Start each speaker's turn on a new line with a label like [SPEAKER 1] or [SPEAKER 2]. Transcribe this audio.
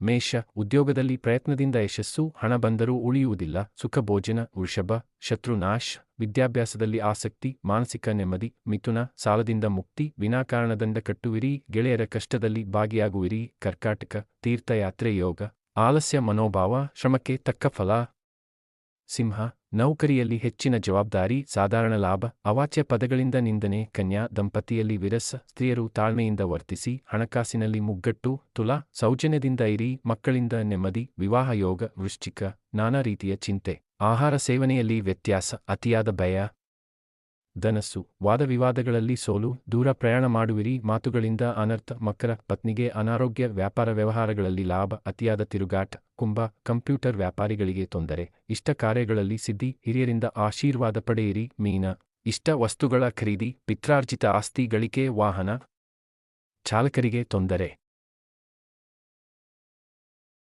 [SPEAKER 1] ಮೇಷ, ಉದ್ಯೋಗದಲ್ಲಿ ಪ್ರಯತ್ನದಿಂದ ಯಶಸ್ಸು, ಹಣ ಬಂದರೂ ಉಳಿಯುವುದಿಲ್ಲ, ಸುಖ ಭೋಜನ. ವೃಷಭ, ಶತ್ರುನಾಶ್, ವಿದ್ಯಾಭ್ಯಾಸದಲ್ಲಿ ಆಸಕ್ತಿ, ಮಾನಸಿಕ ನೆಮ್ಮದಿ. ಮಿಥುನ, ಸಾಲದಿಂದ ಮುಕ್ತಿ, ವಿನಾಕಾರಣ ದಂಡ ಕಟ್ಟುವಿರಿ, ಗೆಳೆಯರ ಕಷ್ಟದಲ್ಲಿ ಭಾಗಿಯಾಗುವಿರಿ. ಕರ್ಕಾಟಕ, ತೀರ್ಥಯಾತ್ರೆ ಯೋಗ, ಆಲಸ್ಯ ಮನೋಭಾವ, ಶ್ರಮಕ್ಕೆ ತಕ್ಕ ಫಲ. ಸಿಂಹ, ನೌಕರಿಯಲ್ಲಿ ಹೆಚ್ಚಿನ ಜವಾಬ್ದಾರಿ, ಸಾಧಾರಣ ಲಾಭ, ಅವಾಚ್ಯ ಪದಗಳಿಂದ ನಿಂದನೆ. ಕನ್ಯಾ, ದಂಪತಿಯಲ್ಲಿ ವಿರಸ, ಸ್ತ್ರೀಯರು ತಾಳ್ಮೆಯಿಂದ ವರ್ತಿಸಿ, ಹಣಕಾಸಿನಲ್ಲಿ ಮುಗ್ಗಟ್ಟು. ತುಲಾ, ಸೌಜನ್ಯದಿಂದ ಇರಿ, ಮಕ್ಕಳಿಂದ ನೆಮ್ಮದಿ. ವಿವಾಹ ಯೋಗ. ವೃಶ್ಚಿಕ, ನಾನಾ ರೀತಿಯ ಚಿಂತೆ, ಆಹಾರ ಸೇವನೆಯಲ್ಲಿ ವ್ಯತ್ಯಾಸ, ಅತಿಯಾದ ಭಯ. ಧನಸ್ಸು, ವಾದವಿವಾದಗಳಲ್ಲಿ ಸೋಲು, ದೂರ ಪ್ರಯಾಣ ಮಾಡುವಿರಿ, ಮಾತುಗಳಿಂದ ಅನರ್ಥ. ಮಕರ, ಪತ್ನಿಗೆ ಅನಾರೋಗ್ಯ, ವ್ಯಾಪಾರ ವ್ಯವಹಾರಗಳಲ್ಲಿ ಲಾಭ, ಅತಿಯಾದ ತಿರುಗಾಟ. ಕುಂಭ, ಕಂಪ್ಯೂಟರ್ ವ್ಯಾಪಾರಿಗಳಿಗೆ ತೊಂದರೆ, ಇಷ್ಟ ಕಾರ್ಯಗಳಲ್ಲಿ ಸಿದ್ಧಿ, ಹಿರಿಯರಿಂದ ಆಶೀರ್ವಾದ ಪಡೆಯಿರಿ. ಮೀನ, ಇಷ್ಟ ವಸ್ತುಗಳ ಖರೀದಿ, ಪಿತ್ರಾರ್ಜಿತ ಆಸ್ತಿ ಗಳಿಕೆ. ವಾಹನ ಚಾಲಕರಿಗೆ ತೊಂದರೆ.